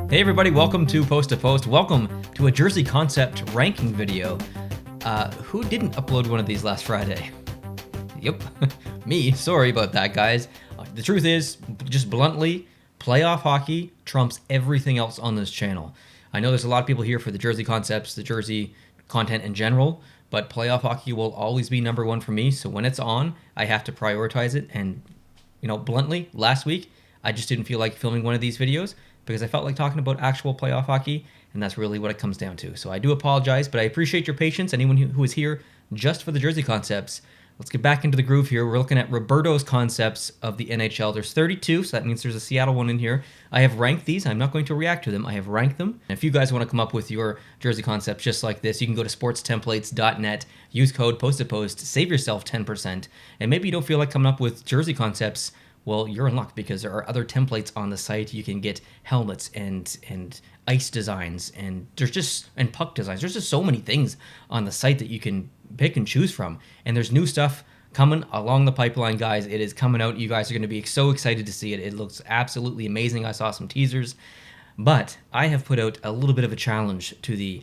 Hey everybody, welcome to Post to Post. Welcome to a Jersey Concept ranking video. Who didn't upload one of these last Friday? Yep, me. Sorry about that, guys. The truth is, just bluntly, playoff hockey trumps everything else on this channel. I know there's a lot of people here for the Jersey Concepts, the Jersey content in general, but playoff hockey will always be number one for me. So when it's on, I have to prioritize it. And, bluntly, last week, I just didn't feel like filming one of these videos because I felt like talking about actual playoff hockey, and that's really what it comes down to. So I do apologize, but I appreciate your patience. Anyone who is here just for the Jersey Concepts, let's get back into the groove here. We're looking at Roberto's concepts of the NHL. There's 32, so that means there's a Seattle one in here. I have ranked these. I'm not going to react to them. I have ranked them. And if you guys want to come up with your Jersey Concepts just like this, you can go to sportstemplates.net, use code POST2POST, save yourself 10%. And maybe you don't feel like coming up with Jersey Concepts. Well, you're in luck because there are other templates on the site. You can get helmets and ice designs and puck designs. There's just so many things on the site that you can pick and choose from. And there's new stuff coming along the pipeline, guys. It is coming out. You guys are going to be so excited to see it. It looks absolutely amazing. I saw some teasers. But I have put out a little bit of a challenge to the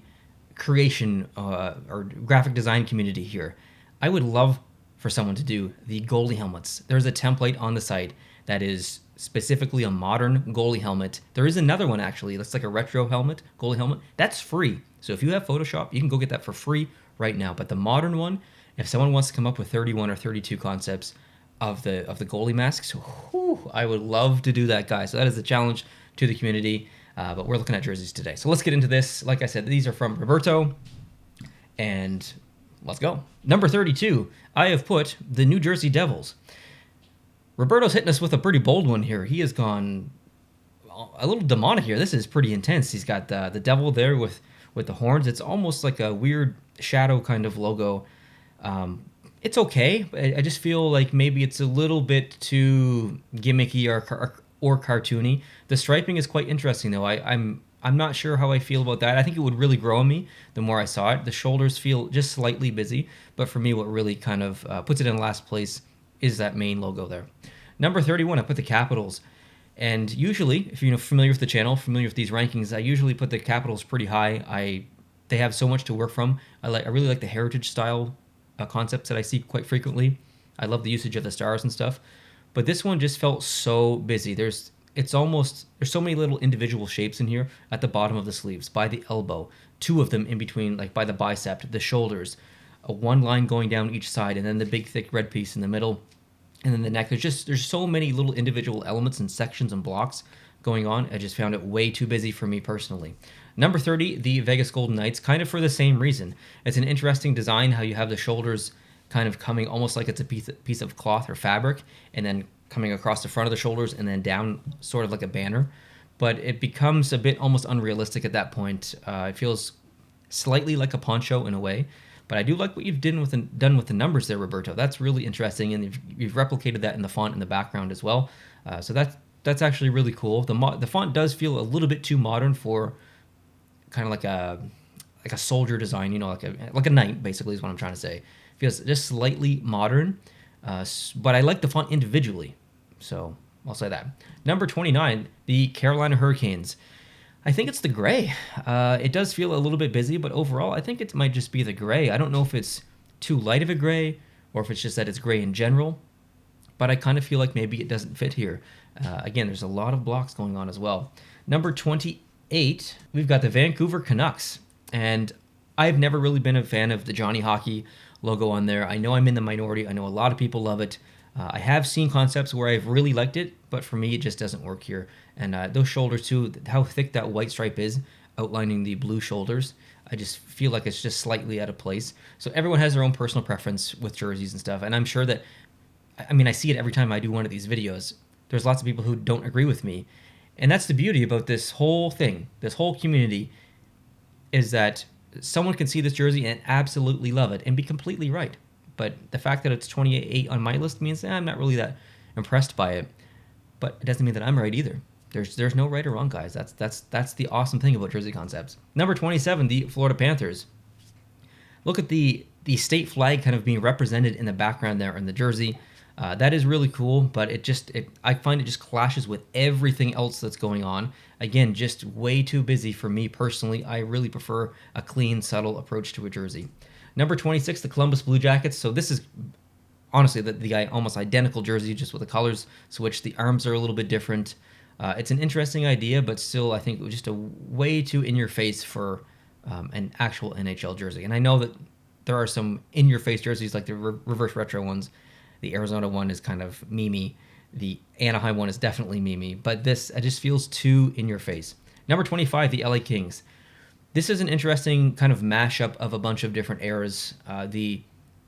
creation or graphic design community here. I would love for someone to do the goalie helmets. There's a template on the site that is specifically a modern goalie helmet. There is another one actually that's like a retro helmet, goalie helmet. That's free. So if you have Photoshop, you can go get that for free right now. But the modern one, if someone wants to come up with 31 or 32 concepts of the goalie masks, whew, I would love to do that, guys. So that is a challenge to the community. But we're looking at jerseys today. So let's get into this. Like I said, these are from Roberto, and let's go. Number 32, I have put the New Jersey Devils. Roberto's hitting us with a pretty bold one here. He has gone a little demonic here. This is pretty intense. He's got the devil there with the horns. It's almost like a weird shadow kind of logo. It's okay. I just feel like maybe it's a little bit too gimmicky or cartoony. The striping is quite interesting, though. I'm not sure how I feel about that. I think it would really grow on me the more I saw it. The shoulders feel just slightly busy, but for me, what really kind of puts it in last place is that main logo there. Number 31, I put the Capitals. And usually, if you're familiar with the channel, familiar with these rankings, I usually put the Capitals pretty high. They have so much to work from. I really like the heritage style concepts that I see quite frequently. I love the usage of the stars and stuff. But this one just felt so busy. There's so many little individual shapes in here at the bottom of the sleeves, by the elbow, two of them in between, like by the bicep, the shoulders, one line going down each side, and then the big thick red piece in the middle, and then the neck. There's so many little individual elements and sections and blocks going on. I just found it way too busy for me personally. Number 30, the Vegas Golden Knights, kind of for the same reason. It's an interesting design how you have the shoulders kind of coming almost like it's a piece of cloth or fabric, and then coming across the front of the shoulders and then down sort of like a banner. But it becomes a bit almost unrealistic at that point. It feels slightly like a poncho in a way. But I do like what you've done with the numbers there, Roberto. That's really interesting, and you've replicated that in the font in the background as well. So that's actually really cool. The font does feel a little bit too modern for kind of like a soldier design, like a knight, basically is what I'm trying to say. Feels just slightly modern, but I like the font individually. So I'll say that. Number 29, the Carolina Hurricanes. I think it's the gray. It does feel a little bit busy, but overall, I think it might just be the gray. I don't know if it's too light of a gray or if it's just that it's gray in general, but I kind of feel like maybe it doesn't fit here. Again, there's a lot of blocks going on as well. Number 28, we've got the Vancouver Canucks, and I've never really been a fan of the Johnny Hockey logo on there. I know I'm in the minority. I know a lot of people love it. I have seen concepts where I've really liked it, but for me, it just doesn't work here. And those shoulders too, how thick that white stripe is, outlining the blue shoulders, I just feel like it's just slightly out of place. So everyone has their own personal preference with jerseys and stuff. And I'm sure that, I see it every time I do one of these videos. There's lots of people who don't agree with me. And that's the beauty about this whole thing, this whole community, is that someone can see this jersey and absolutely love it and be completely right. But the fact that it's 28 on my list means I'm not really that impressed by it. But it doesn't mean that I'm right either. There's no right or wrong, guys. That's the awesome thing about Jersey Concepts. Number 27, the Florida Panthers. Look at the state flag kind of being represented in the background there in the jersey. That is really cool, but I find it just clashes with everything else that's going on. Again, just way too busy for me personally. I really prefer a clean, subtle approach to a jersey. Number 26, the Columbus Blue Jackets. So this is honestly the almost identical jersey, just with the colors switched. The arms are a little bit different. It's an interesting idea, but still, I think it was just a way too in your face for an actual NHL jersey. And I know that there are some in your face jerseys, like the reverse retro ones. The Arizona one is kind of memey. The Anaheim one is definitely memey. But this, it just feels too in your face. Number 25, the LA Kings. This is an interesting kind of mashup of a bunch of different eras. The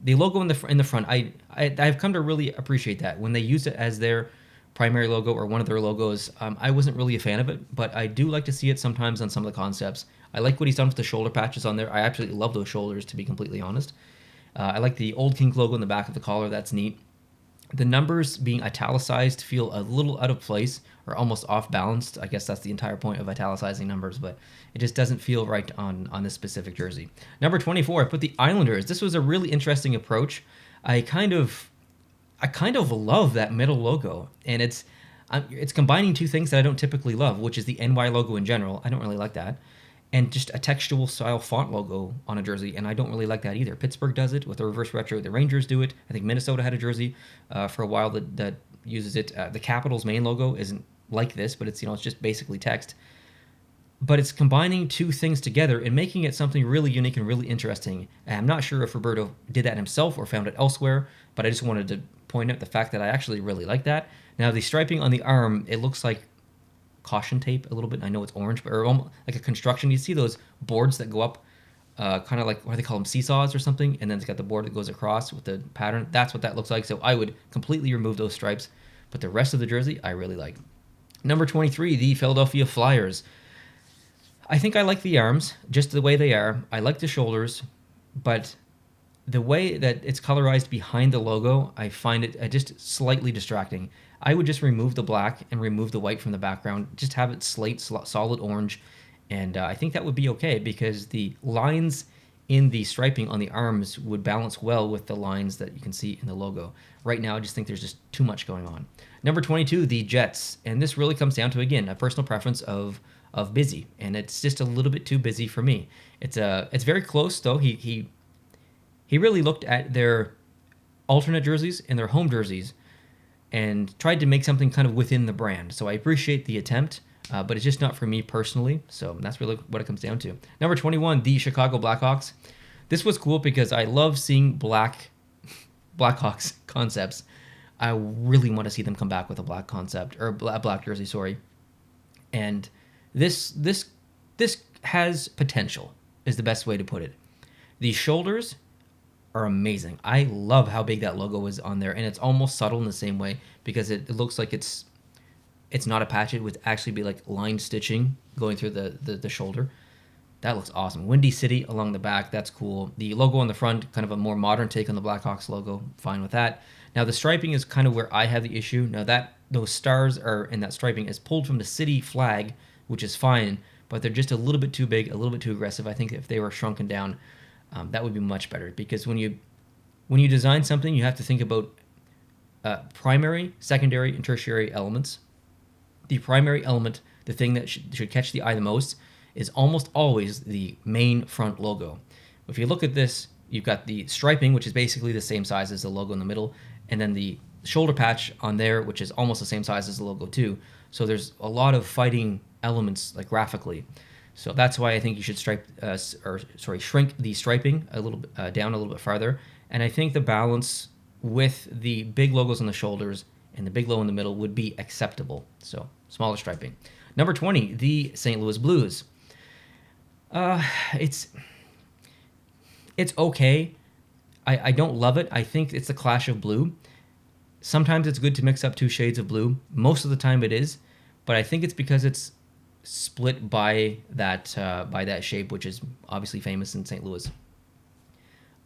logo in the front, I've come to really appreciate that. When they use it as their primary logo or one of their logos, I wasn't really a fan of it, but I do like to see it sometimes on some of the concepts. I like what he's done with the shoulder patches on there. I absolutely love those shoulders, to be completely honest. I like the old Kings logo in the back of the collar. That's neat. The numbers being italicized feel a little out of place or almost off balanced. I guess that's the entire point of italicizing numbers, but it just doesn't feel right on this specific jersey. Number 24, I put the Islanders. This was a really interesting approach. I kind of love that middle logo, and it's combining two things that I don't typically love, which is the NY logo in general. I don't really like that. And just a textual style font logo on a jersey, and I don't really like that either. Pittsburgh does it with the reverse retro. The Rangers do it. I think Minnesota had a jersey for a while that uses it. The Capitals' main logo isn't like this, but it's just basically text. But it's combining two things together and making it something really unique and really interesting. And I'm not sure if Roberto did that himself or found it elsewhere, but I just wanted to point out the fact that I actually really like that. Now, the striping on the arm, it looks like caution tape a little bit. I know it's orange, but or almost like a construction. You see those boards that go up, kind of like, what do they call them, seesaws or something, and then it's got the board that goes across with the pattern. That's what that looks like. So I would completely remove those stripes, but the rest of the jersey I really like. Number 23, the Philadelphia Flyers. I think I like the arms just the way they are. I like the shoulders, but the way that it's colorized behind the logo, I find it just slightly distracting. I would just remove the black and remove the white from the background. Just have it slate solid orange, and I think that would be okay because the lines in the striping on the arms would balance well with the lines that you can see in the logo. Right now, I just think there's just too much going on. Number 22, the Jets, and this really comes down to, again, a personal preference of busy, and it's just a little bit too busy for me. It's very close though. He really looked at their alternate jerseys and their home jerseys and tried to make something kind of within the brand. So I appreciate the attempt, but it's just not for me personally. So that's really what it comes down to. Number 21, the Chicago Blackhawks. This was cool because I love seeing Blackhawks concepts. I really want to see them come back with a black concept or a black jersey, sorry. And this has potential is the best way to put it. The shoulders are amazing. I love how big that logo is on there, and it's almost subtle in the same way because it looks like it's not a patch. It would actually be like line stitching going through the shoulder. That looks awesome. Windy City along the back, that's cool. The logo on the front, kind of a more modern take on the Blackhawks logo, fine with that. Now the striping is kind of where I have the issue. Now those stars are in that striping is pulled from the city flag, which is fine, but they're just a little bit too big, a little bit too aggressive. I think if they were shrunken down, that would be much better because when you design something, you have to think about primary, secondary, and tertiary elements. The primary element, the thing that should catch the eye the most, is almost always the main front logo. If you look at this, you've got the striping, which is basically the same size as the logo in the middle, and then the shoulder patch on there, which is almost the same size as the logo too. So there's a lot of fighting elements, like graphically. So that's why I think you should shrink the striping a little bit down a little bit farther. And I think the balance with the big logos on the shoulders and the big logo in the middle would be acceptable. So smaller striping. Number 20, the St. Louis Blues. It's okay. I don't love it. I think it's a clash of blue. Sometimes it's good to mix up two shades of blue. Most of the time it is, but I think it's because it's split by that shape, which is obviously famous in St. Louis.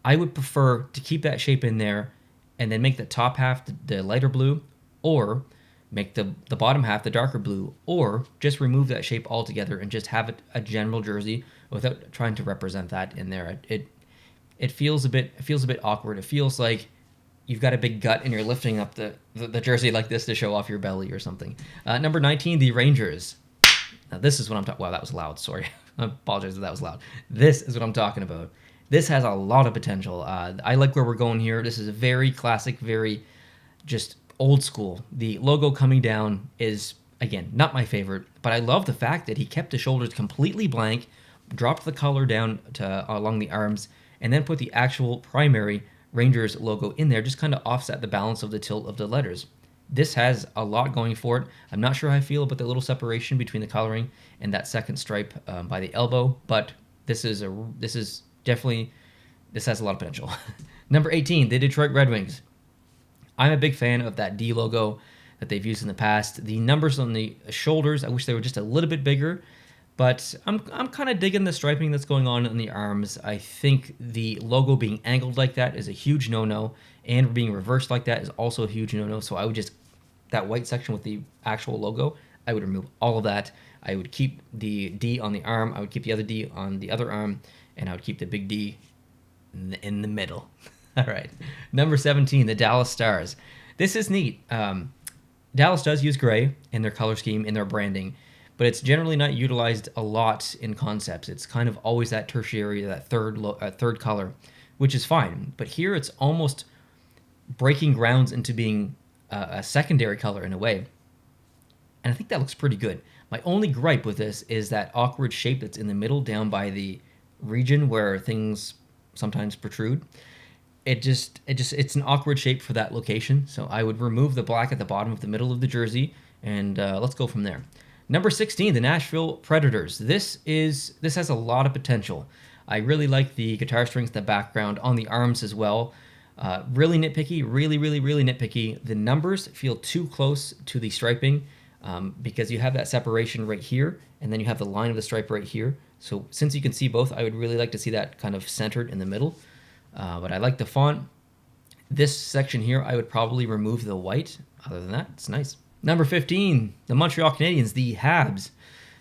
I would prefer to keep that shape in there and then make the top half the lighter blue, or make the bottom half the darker blue, or just remove that shape altogether and just have it a general jersey without trying to represent that in there. It feels a bit awkward. It feels like you've got a big gut and you're lifting up the jersey like this to show off your belly or something. Number 19, the Rangers. Now this is what I'm talking. Wow, that was loud. Sorry, I apologize if that was loud. This is what I'm talking about. This has a lot of potential. I like where we're going here. This is a very classic, very just old school. The logo coming down is, again, not my favorite, but I love the fact that he kept the shoulders completely blank, dropped the color down to along the arms, and then put the actual primary Rangers logo in there, just kind of offset the balance of the tilt of the letters. This has a lot going for it. I'm not sure how I feel about the little separation between the coloring and that second stripe by the elbow, but this has a lot of potential. Number 18, the Detroit Red Wings. I'm a big fan of that D logo that they've used in the past. The numbers on the shoulders, I wish they were just a little bit bigger, but I'm kind of digging the striping that's going on the arms. I think the logo being angled like that is a huge no-no, and being reversed like that is also a huge no-no. So I would just, that white section with the actual logo, I would remove all of that. I would keep the D on the arm, I would keep the other D on the other arm, and I would keep the big D in the middle. All right. Number 17, the Dallas Stars. This is neat. Dallas does use gray in their color scheme, in their branding, but it's generally not utilized a lot in concepts. It's kind of always that tertiary, that third color, which is fine. But here it's almost breaking grounds into being a secondary color in a way. And I think that looks pretty good. My only gripe with this is that awkward shape that's in the middle down by the region where things sometimes protrude. It's an awkward shape for that location. So I would remove the black at the bottom of the middle of the jersey, and let's go from there. Number 16, the Nashville Predators. This has a lot of potential. I really like the guitar strings in the background, on the arms as well. Really nitpicky, really nitpicky. The numbers feel too close to the striping because you have that separation right here, and then you have the line of the stripe right here. So since you can see both, I would really like to see that kind of centered in the middle. But I like the font. This section here, I would probably remove the white. Other than that, it's nice. Number 15, the Montreal Canadiens, the Habs.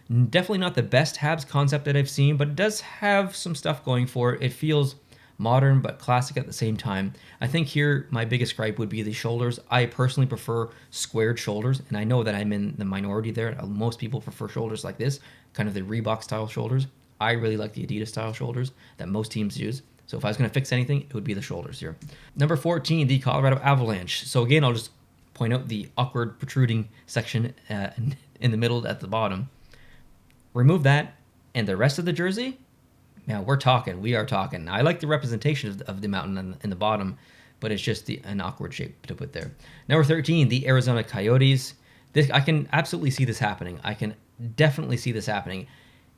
Definitely not the best Habs concept that I've seen, but it does have some stuff going for it. It feels modern but classic at the same time. I think here my biggest gripe would be the shoulders. I personally prefer squared shoulders, and I know that I'm in the minority there. Most people prefer shoulders like this, kind of the Reebok style shoulders. I really like the Adidas style shoulders that most teams use. So if I was going to fix anything, it would be the shoulders here. Number 14, the Colorado Avalanche. So again, I'll just point out the awkward protruding section in the middle at the bottom. Remove that, and the rest of the jersey, now we are talking. I like the representation of the mountain in the bottom, but it's just an awkward shape to put there. Number 13, the Arizona Coyotes. I can absolutely see this happening. I can definitely see this happening.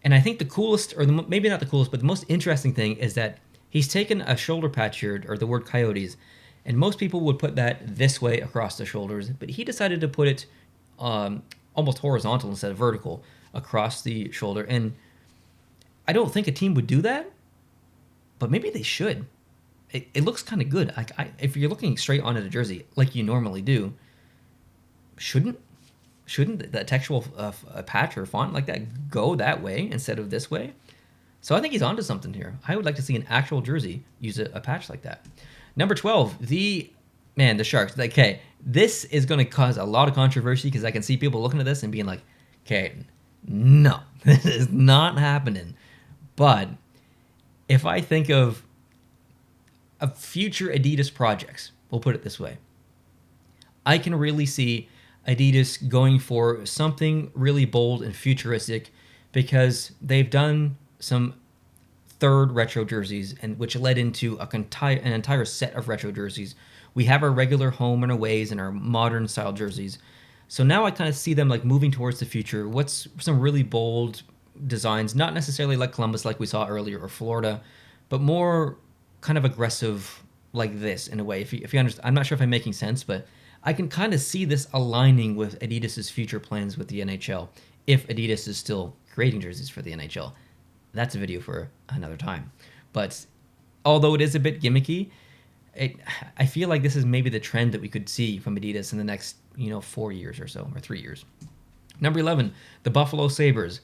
And I think the coolest, or maybe not the coolest, but the most interesting thing is that he's taken a shoulder patch here, or the word Coyotes, and most people would put that this way across the shoulders, but he decided to put it almost horizontal instead of vertical across the shoulder. And I don't think a team would do that, but maybe they should. It looks kind of good. If you're looking straight onto the jersey like you normally do, shouldn't that textual patch or font like that go that way instead of this way? So I think he's onto something here. I would like to see an actual jersey use a patch like that. Number 12, the Sharks. Okay, this is going to cause a lot of controversy because I can see people looking at this and being like, okay, no, this is not happening. But if I think of future Adidas projects, we'll put it this way, I can really see Adidas going for something really bold and futuristic because they've done some third retro jerseys, and which led into an entire set of retro jerseys. We have our regular home and aways and our modern style jerseys. So now I kind of see them like moving towards the future. What's some really bold designs, not necessarily like Columbus like we saw earlier or Florida, but more kind of aggressive like this in a way. If you understand, I'm not sure if I'm making sense, but I can kind of see this aligning with Adidas's future plans with the NHL if Adidas is still creating jerseys for the NHL. That's a video for another time. But although it is a bit gimmicky, I feel like this is maybe the trend that we could see from Adidas in the next 4 years or so, or 3 years. Number 11, the Buffalo Sabres.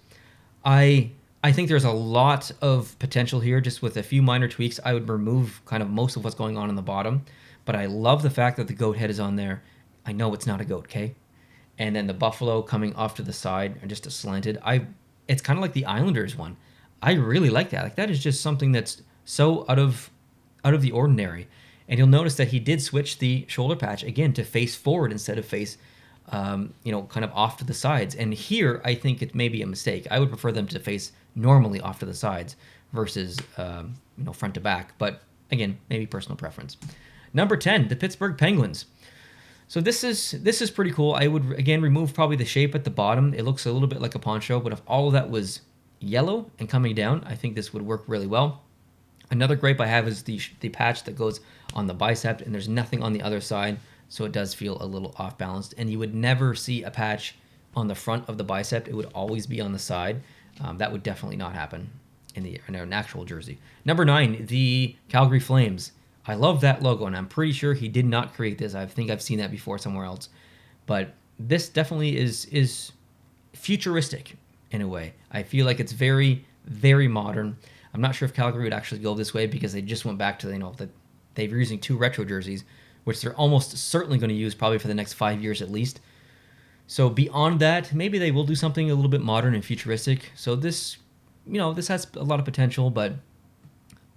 I think there's a lot of potential here. Just with a few minor tweaks, I would remove kind of most of what's going on in the bottom. but I love the fact that the goat head is on there. I know it's not a goat, okay? And then the buffalo coming off to the side and just a slanted. It's kind of like the Islanders one. I really like that. Like that is just something that's so out of the ordinary. And you'll notice that he did switch the shoulder patch again to face forward instead of face, kind of off to the sides. And here, I think it may be a mistake. I would prefer them to face normally off to the sides versus, front to back. But again, maybe personal preference. Number 10, the Pittsburgh Penguins. So this is pretty cool. I would, again, remove probably the shape at the bottom. It looks a little bit like a poncho, but if all of that was yellow and coming down, I think this would work really well. Another gripe I have is the patch that goes on the bicep, and there's nothing on the other side, so it does feel a little off balanced. And you would never see a patch on the front of the bicep. It would always be on the side. That would definitely not happen in an actual jersey. Number 9, the Calgary Flames. I love that logo, and I'm pretty sure he did not create this. I think I've seen that before somewhere else. But this definitely is futuristic in a way. I feel like it's very, very modern. I'm not sure if Calgary would actually go this way because they just went back to, that they were using 2 retro jerseys, which they're almost certainly going to use probably for the next 5 years at least. So beyond that, maybe they will do something a little bit modern and futuristic. So this has a lot of potential, but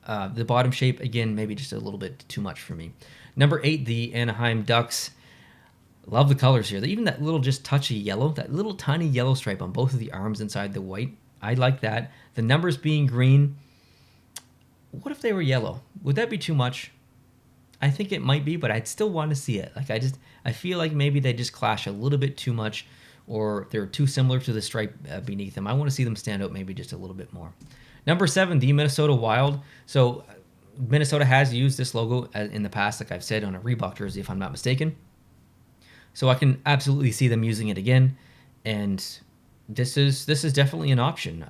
the bottom shape, again, maybe just a little bit too much for me. Number 8, the Anaheim Ducks. Love the colors here. Even that little just touchy yellow, that little tiny yellow stripe on both of the arms inside the white. I like that. The numbers being green. What if they were yellow? Would that be too much? I think it might be, but I'd still want to see it. I feel like maybe they just clash a little bit too much, or they're too similar to the stripe beneath them. I want to see them stand out maybe just a little bit more. Number 7, the Minnesota Wild. So Minnesota has used this logo in the past, like I've said, on a Reebok jersey, if I'm not mistaken. So I can absolutely see them using it again, and this is definitely an option.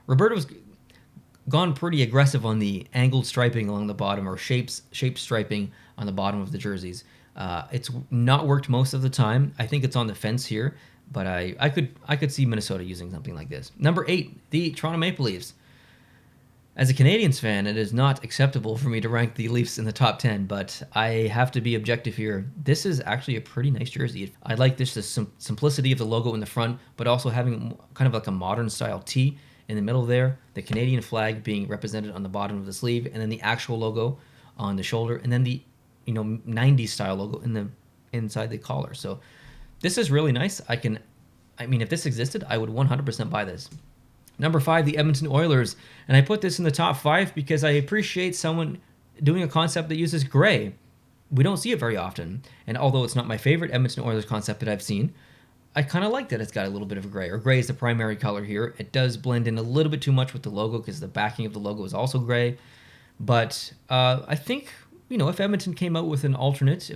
Roberto's gone pretty aggressive on the angled striping along the bottom, or shape striping on the bottom of the jerseys. It's not worked most of the time. I think it's on the fence here, but I could see Minnesota using something like this. Number 8, the Toronto Maple Leafs. As a Canadiens fan, it is not acceptable for me to rank the Leafs in the top 10, but I have to be objective here. This is actually a pretty nice jersey. I like the simplicity of the logo in the front, but also having kind of like a modern style T in the middle there, the Canadian flag being represented on the bottom of the sleeve, and then the actual logo on the shoulder, and then the 90s style logo inside the collar. So this is really nice. If this existed, I would 100% buy this. Number 5, the Edmonton Oilers. And I put this in the top 5 because I appreciate someone doing a concept that uses gray. We don't see it very often. And although it's not my favorite Edmonton Oilers concept that I've seen, I kind of like that it's got a little bit of gray. Or gray is the primary color here. It does blend in a little bit too much with the logo because the backing of the logo is also gray. But I think, if Edmonton came out with an alternate,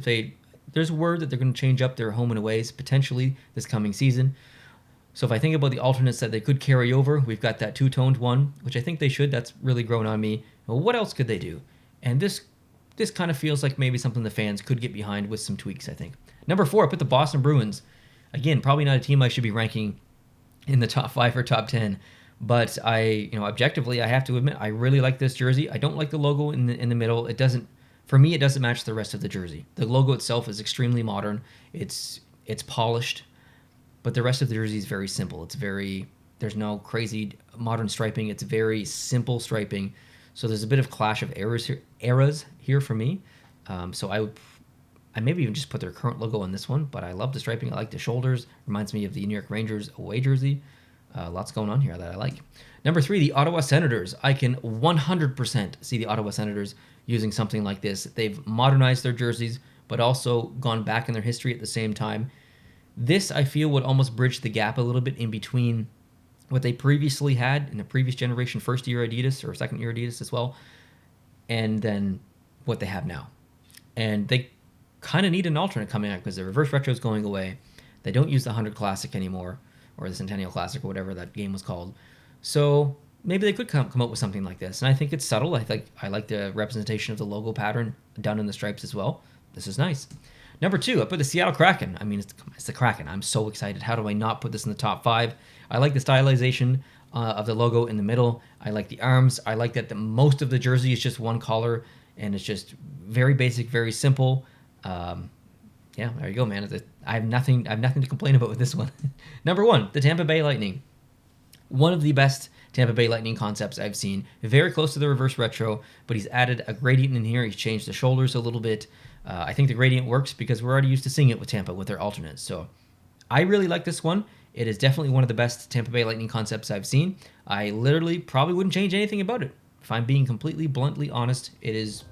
there's word that they're going to change up their home and aways potentially this coming season. So if I think about the alternates that they could carry over, we've got that two-toned one, which I think they should. That's really grown on me. Well, what else could they do? And this kind of feels like maybe something the fans could get behind with some tweaks, I think. Number 4, I put the Boston Bruins. Again, probably not a team I should be ranking in the top 5 or top 10. But objectively, I have to admit, I really like this jersey. I don't like the logo in the middle. For me, it doesn't match the rest of the jersey. The logo itself is extremely modern. It's polished. But the rest of the jersey is very simple. There's no crazy modern striping. It's very simple striping. So there's a bit of clash of eras here for me. So I maybe even just put their current logo on this one, but I love the striping. I like the shoulders. Reminds me of the New York Rangers away jersey. Lots going on here that I like. Number 3, the Ottawa Senators. I can 100% see the Ottawa Senators using something like this. They've modernized their jerseys, but also gone back in their history at the same time. This, I feel, would almost bridge the gap a little bit in between what they previously had in the previous generation, first-year Adidas or second-year Adidas as well, and then what they have now. And they kind of need an alternate coming out because the reverse retro is going away. They don't use the 100 Classic anymore, or the Centennial Classic, or whatever that game was called. So maybe they could come up with something like this. And I think it's subtle. I like the representation of the logo pattern done in the stripes as well. This is nice. Number 2, I put the Seattle Kraken. It's the Kraken. I'm so excited. How do I not put this in the top 5? I like the stylization of the logo in the middle. I like the arms. I like that most of the jersey is just one color. and it's just very basic, very simple. Yeah, there you go, man. I have nothing to complain about with this one. Number 1, the Tampa Bay Lightning. One of the best Tampa Bay Lightning concepts I've seen. Very close to the reverse retro, but he's added a gradient in here. He's changed the shoulders a little bit. I think the gradient works because we're already used to seeing it with Tampa with their alternates. So I really like this one. It is definitely one of the best Tampa Bay Lightning concepts I've seen. I literally probably wouldn't change anything about it. If I'm being completely bluntly honest, it is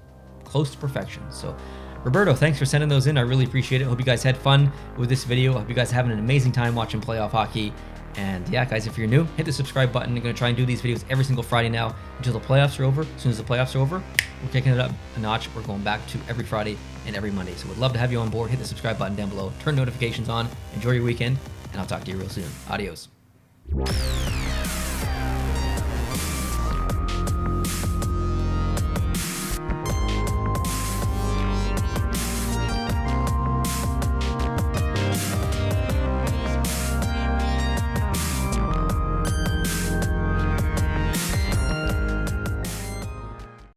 close to perfection. So Roberto, thanks for sending those in. I really appreciate it. Hope you guys had fun with this video. Hope you guys are having an amazing time watching playoff hockey. And yeah, guys, if you're new, hit the subscribe button. I'm going to try and do these videos every single Friday now until the playoffs are over. As soon as the playoffs are over, we're kicking it up a notch. We're going back to every Friday and every Monday. So we'd love to have you on board. Hit the subscribe button down below. Turn notifications on. Enjoy your weekend, and I'll talk to you real soon. Adios.